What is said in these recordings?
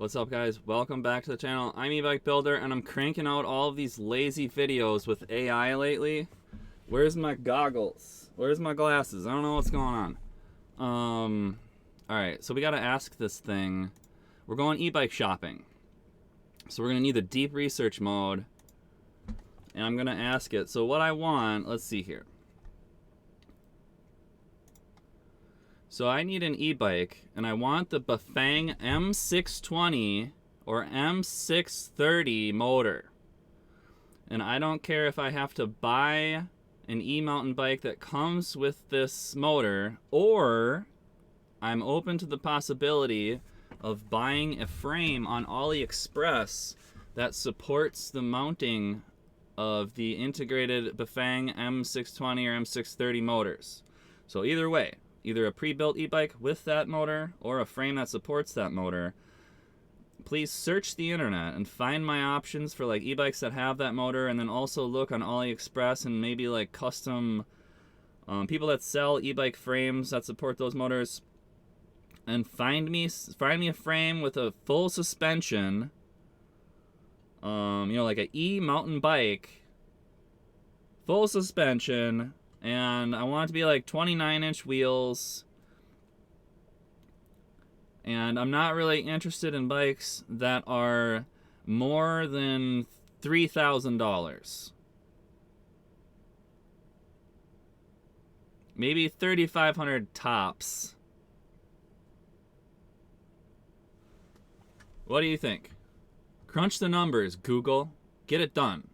What's up, guys? Welcome back to the channel. I'm eBike Builder, and I'm cranking out all of these lazy videos with AI lately. Where's my goggles? Where's my glasses? I don't know what's going on. Alright, so we gotta ask this thing. We're going e-bike shopping. So we're gonna need the deep research mode. And I'm gonna ask it. So what I want, let's see here. So I need an e-bike, and I want the Bafang M620 or m630 motor. And I don't care if I have to buy an e-mountain bike that comes with this motor, or I'm open to the possibility of buying a frame on AliExpress that supports the mounting of the integrated Bafang M620 or m630 motors. So either way, either a pre-built e-bike with that motor or a frame that supports that motor, please search the internet and find my options for like e-bikes that have that motor, and then also look on AliExpress and maybe like custom people that sell e-bike frames that support those motors, and find me a frame with a full suspension, you know, like an e-mountain bike, full suspension. And I want it to be like 29-inch wheels. And I'm not really interested in bikes that are more than $3,000. Maybe $3,500 tops. What do you think? Crunch the numbers, Google. Get it done.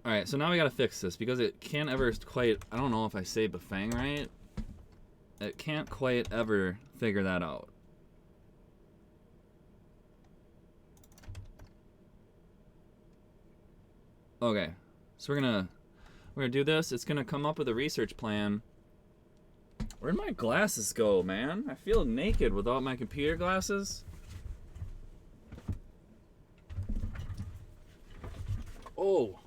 Alright, so now we gotta fix this because it can't ever quite, I don't know if I say Bafang right. It can't quite ever figure that out. Okay, so we're gonna do this. It's gonna come up with a research plan. Where'd my glasses go, man? I feel naked without my computer glasses. Oh.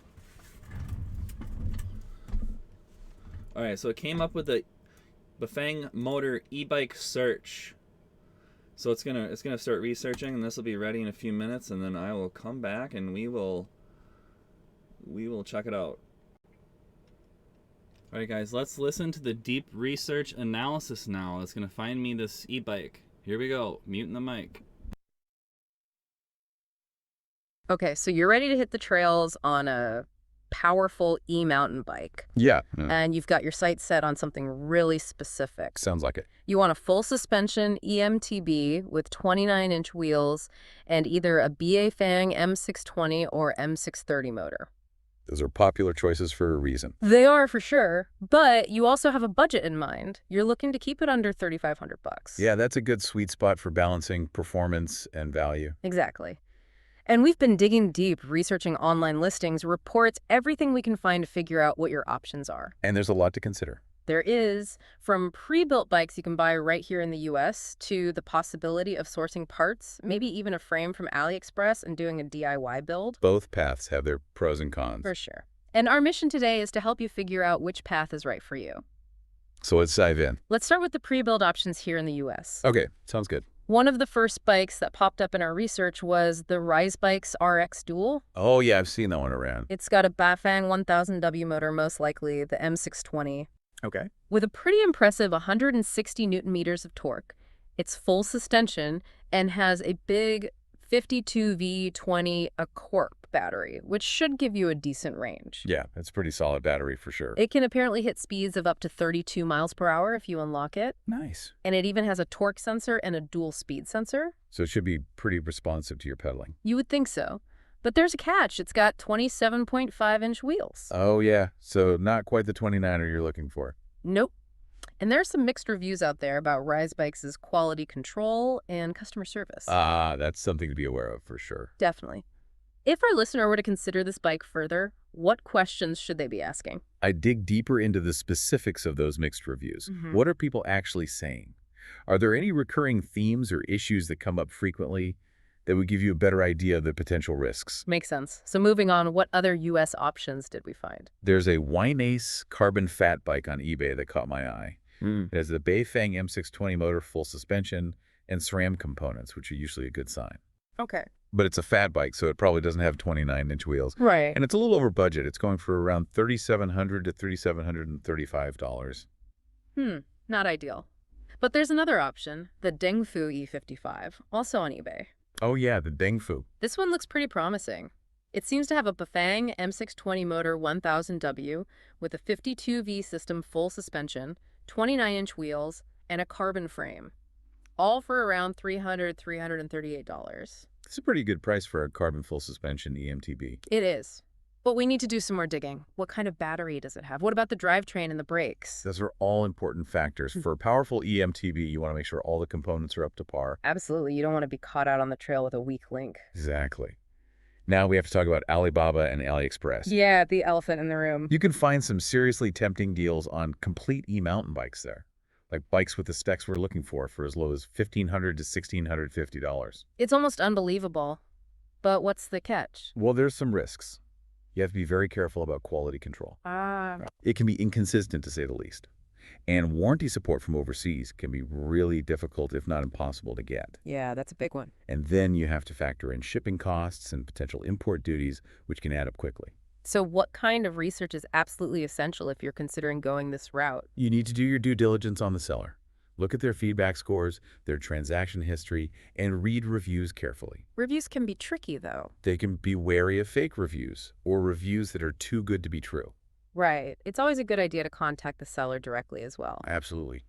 Alright, so it came up with the Bafang motor e-bike search. So it's gonna start researching, and this will be ready in a few minutes, and then I will come back and we will check it out. Alright guys, let's listen to the deep research analysis now. It's gonna find me this e-bike. Here we go, muting the mic. Okay, so you're ready to hit the trails on a powerful e-mountain bike. Yeah. And you've got your sights set on something really specific. Sounds like it. You want a full suspension eMTB with 29-inch wheels and either a Bafang M620 or m630 motor. Those are popular choices for a reason. They are for sure, but you also have a budget in mind. You're looking to keep it under $3,500 bucks. Yeah, that's a good sweet spot for balancing performance and value. Exactly. And we've been digging deep, researching online listings, reports, everything we can find to figure out what your options are. And there's a lot to consider. There is, from pre-built bikes you can buy right here in the US to the possibility of sourcing parts, maybe even a frame from AliExpress and doing a DIY build. Both paths have their pros and cons. For sure. And our mission today is to help you figure out which path is right for you. So let's dive in. Let's start with the pre-built options here in the US. Okay, sounds good. One of the first bikes that popped up in our research was the RiseBikes RX Dual. Oh yeah, I've seen that one around. It's got a Bafang 1000W motor, most likely the M620. Okay. With a pretty impressive 160 Newton meters of torque. It's full suspension and has a big 52V20 a Corp battery, which should give you a decent range. Yeah, that's a pretty solid battery for sure. It can apparently hit speeds of up to 32 miles per hour if you unlock it. Nice. And it even has a torque sensor and a dual speed sensor. So it should be pretty responsive to your pedaling. You would think so. But there's a catch. It's got 27.5-inch wheels. Oh yeah, so not quite the 29er you're looking for. Nope. And there are some mixed reviews out there about RiseBikes' quality control and customer service. Ah, that's something to be aware of for sure. Definitely. If our listener were to consider this bike further, what questions should they be asking? I dig deeper into the specifics of those mixed reviews. What are people actually saying? Are there any recurring themes or issues that come up frequently that would give you a better idea of the potential risks? Makes sense. So moving on, what other U.S. options did we find? There's a Wine-Ace carbon fat bike on eBay that caught my eye. It has the Bafang M620 motor, full suspension, and SRAM components, which are usually a good sign. Okay. But it's a fat bike, so it probably doesn't have 29-inch wheels. Right. And it's a little over budget. It's going for around $3,700 to $3,735. Not ideal. But there's another option, the Dengfu E55, also on eBay. Oh yeah, the Dengfu. This one looks pretty promising. It seems to have a Bafang M620 motor 1000W with a 52V system full suspension, 29-inch wheels, and a carbon frame. All for around $300, $338. It's a pretty good price for a carbon full suspension eMTB. It is. But we need to do some more digging. What kind of battery does it have? What about the drivetrain and the brakes? Those are all important factors. For a powerful eMTB, you want to make sure all the components are up to par. Absolutely. You don't want to be caught out on the trail with a weak link. Exactly. Now we have to talk about Alibaba and AliExpress. Yeah, the elephant in the room. You can find some seriously tempting deals on complete e-mountain bikes there, like bikes with the specs we're looking for as low as $1,500 to $1,650. It's almost unbelievable. But what's the catch? Well, there's some risks. You have to be very careful about quality control. It can be inconsistent, to say the least. And warranty support from overseas can be really difficult, if not impossible, to get. Yeah, that's a big one. And then you have to factor in shipping costs and potential import duties, which can add up quickly. So what kind of research is absolutely essential if you're considering going this route? You need to do your due diligence on the seller. Look at their feedback scores, their transaction history, and read reviews carefully. Reviews can be tricky, though. They can be wary of fake reviews or reviews that are too good to be true. Right. It's always a good idea to contact the seller directly as well. Absolutely.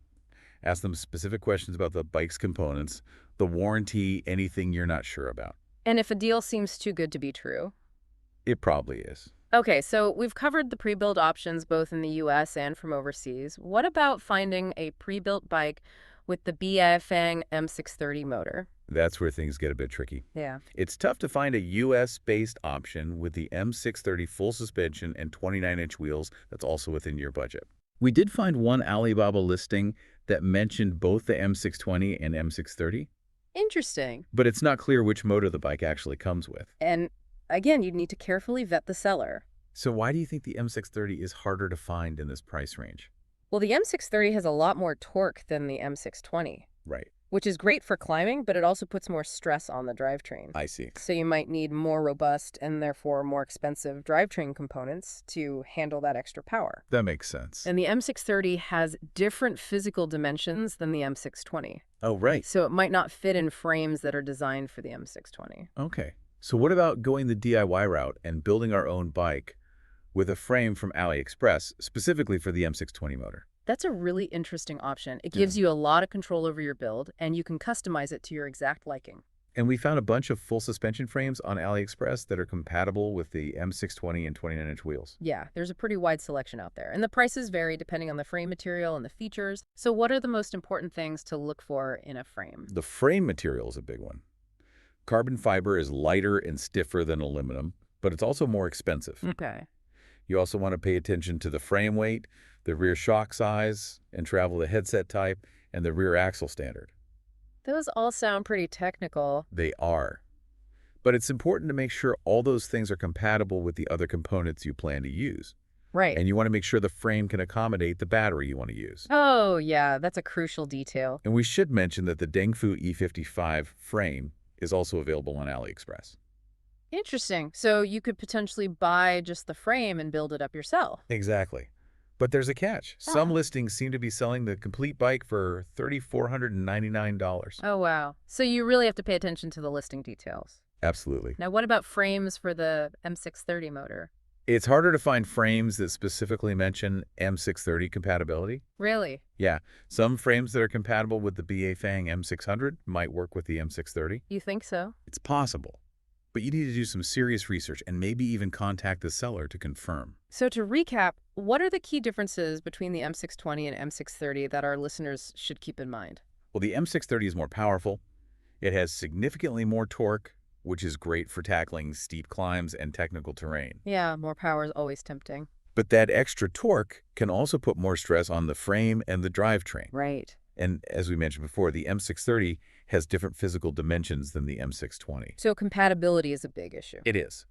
Ask them specific questions about the bike's components, the warranty, anything you're not sure about. And if a deal seems too good to be true? It probably is. Okay, so we've covered the pre-built options both in the US and from overseas. What about finding a pre-built bike with the Bafang M630 motor? That's where things get a bit tricky. Yeah. It's tough to find a US-based option with the M630 full suspension and 29-inch wheels that's also within your budget. We did find one Alibaba listing that mentioned both the M620 and M630, Interesting. but it's not clear which motor the bike actually comes with. And again, you'd need to carefully vet the seller. So why do you think the M630 is harder to find in this price range? Well, the M630 has a lot more torque than the M620, Right. which is great for climbing, but it also puts more stress on the drivetrain. I see. So you might need more robust and therefore more expensive drivetrain components to handle that extra power. That makes sense. And the M630 has different physical dimensions than the M620. Oh, right. So it might not fit in frames that are designed for the M620. Okay. So what about going the DIY route and building our own bike with a frame from AliExpress, specifically for the M620 motor? That's a really interesting option. It gives you a lot of control over your build, and you can customize it to your exact liking. And we found a bunch of full suspension frames on AliExpress that are compatible with the M620 and 29-inch wheels. Yeah, there's a pretty wide selection out there, and the prices vary depending on the frame material and the features. So what are the most important things to look for in a frame? The frame material is a big one. Carbon fiber is lighter and stiffer than aluminum, but it's also more expensive. Okay. You also want to pay attention to the frame weight, the rear shock size, and travel the headset type, and the rear axle standard. Those all sound pretty technical. They are. But it's important to make sure all those things are compatible with the other components you plan to use. Right. And you want to make sure the frame can accommodate the battery you want to use. Oh, yeah, that's a crucial detail. And we should mention that the Dengfu E55 frame is also available on AliExpress. Interesting. So you could potentially buy just the frame and build it up yourself. Exactly. But there's a catch. Some listings seem to be selling the complete bike for $3,499. Oh, wow. So you really have to pay attention to the listing details. Absolutely. Now, what about frames for the M630 motor? It's harder to find frames that specifically mention M630 compatibility. Really? Yeah, some frames that are compatible with the Bafang M600 might work with the M630. You think so? It's possible. But you need to do some serious research and maybe even contact the seller to confirm. So to recap, what are the key differences between the M620 and M630 that our listeners should keep in mind? Well, the M630 is more powerful. It has significantly more torque, which is great for tackling steep climbs and technical terrain. Yeah, more power is always tempting. But that extra torque can also put more stress on the frame and the drivetrain. Right. And as we mentioned before, the M630 has different physical dimensions than the M620. So compatibility is a big issue. It is.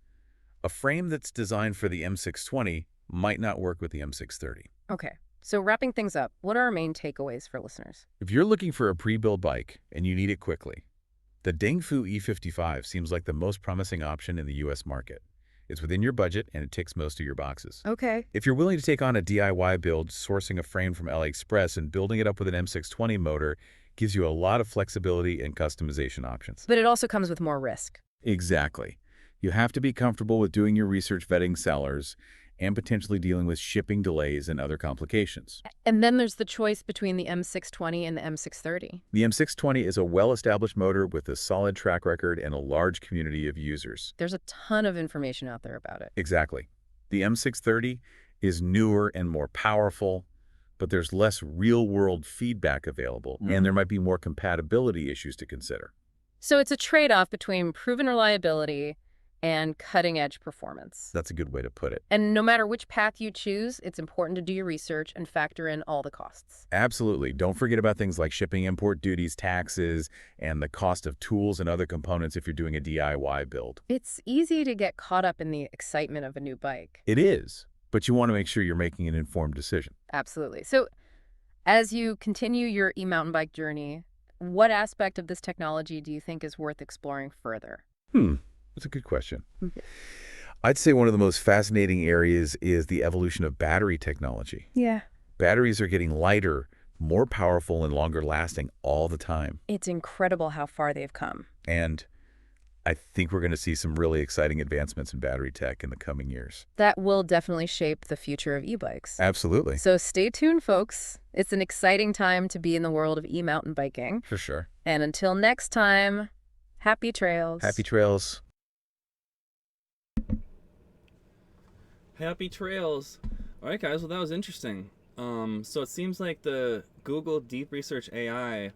A frame that's designed for the M620 might not work with the M630. Okay. So wrapping things up, what are our main takeaways for listeners? If you're looking for a pre-built bike and you need it quickly, the Dengfu E55 seems like the most promising option in the U.S. market. It's within your budget and it ticks most of your boxes. Okay. If you're willing to take on a DIY build, sourcing a frame from AliExpress and building it up with an M620 motor gives you a lot of flexibility and customization options. But it also comes with more risk. Exactly. You have to be comfortable with doing your research vetting sellers and potentially dealing with shipping delays and other complications. And then there's the choice between the M620 and the M630. The M620 is a well-established motor with a solid track record and a large community of users. There's a ton of information out there about it. Exactly. The M630 is newer and more powerful, but there's less real-world feedback available, and there might be more compatibility issues to consider. So it's a trade-off between proven reliability and cutting-edge performance. That's a good way to put it. And no matter which path you choose, it's important to do your research and factor in all the costs. Absolutely. Don't forget about things like shipping, import duties, taxes, and the cost of tools and other components if you're doing a DIY build. It's easy to get caught up in the excitement of a new bike. It is, but you want to make sure you're making an informed decision. Absolutely. So as you continue your e-mountain bike journey, what aspect of this technology do you think is worth exploring further? That's a good question. I'd say one of the most fascinating areas is the evolution of battery technology. Yeah. Batteries are getting lighter, more powerful, and longer lasting all the time. It's incredible how far they've come. And I think we're going to see some really exciting advancements in battery tech in the coming years. That will definitely shape the future of e-bikes. Absolutely. So stay tuned, folks. It's an exciting time to be in the world of e-mountain biking. For sure. And until next time, happy trails. Happy trails. Happy trails. All right, guys. Well, that was interesting. So it seems like the Google Deep Research AI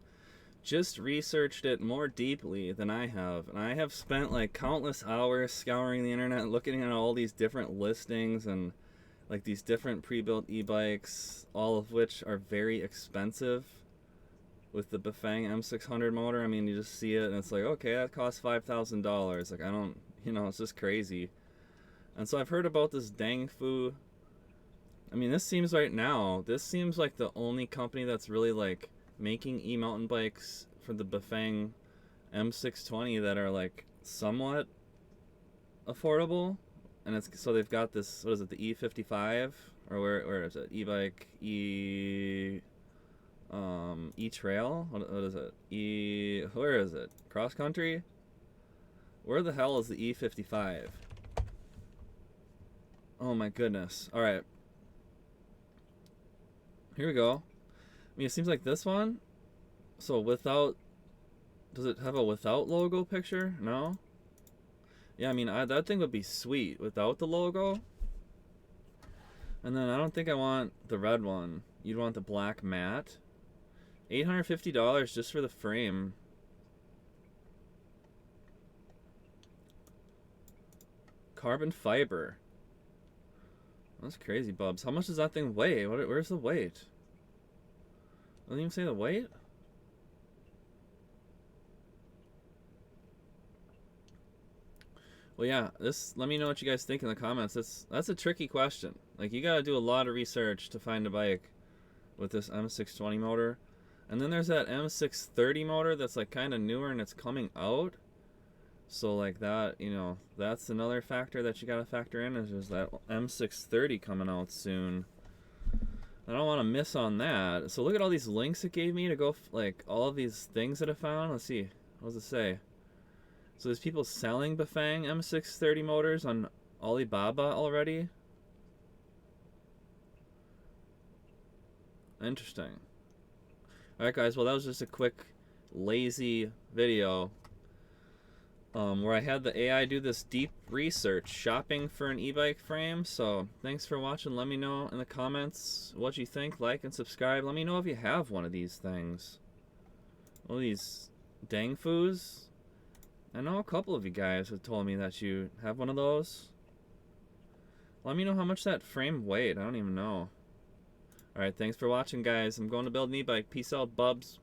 just researched it more deeply than I have. And I have spent like countless hours scouring the internet, looking at all these different listings and like these different pre-built e-bikes, all of which are very expensive. With the Bafang M600 motor, I mean, you just see it and it's like, okay, that costs $5,000. Like, I don't, it's just crazy. And so I've heard about this Dengfu. I mean, this seems like the only company that's really like making e-mountain bikes for the Bafang M620 that are like somewhat affordable. And so they've got this, what is it, the E55? Or where is it? E-Bike, E-Trail? What is it? Where is it? Cross country? Where the hell is the E55? Oh my goodness. Alright. Here we go. I mean, it seems like this one. So without... Does it have a without logo picture? No? Yeah, I mean, that thing would be sweet without the logo. And then I don't think I want the red one. You'd want the black matte. $850 just for the frame. Carbon fiber. That's crazy, Bubs. How much does that thing weigh? Where's the weight? Doesn't even say the weight? Well, yeah, let me know what you guys think in the comments. That's a tricky question. Like, you gotta do a lot of research to find a bike with this M620 motor. And then there's that M630 motor that's like kind of newer and it's coming out. So like that, that's another factor that you gotta factor in, is there's that M630 coming out soon. I don't want to miss on that. So look at all these links it gave me to go, like all of these things that I found. Let's see, what does it say? So there's people selling Bafang M630 motors on Alibaba already. Interesting. Alright guys, well that was just a quick lazy video where I had the AI do this deep research shopping for an e-bike frame. So thanks for watching. Let me know in the comments what you think. Like and subscribe. Let me know if you have one of these things. One of these Dengfus. I know a couple of you guys have told me that you have one of those. Let me know how much that frame weighed. I don't even know. Alright, thanks for watching guys. I'm going to build an e-bike. Peace out, Bubs.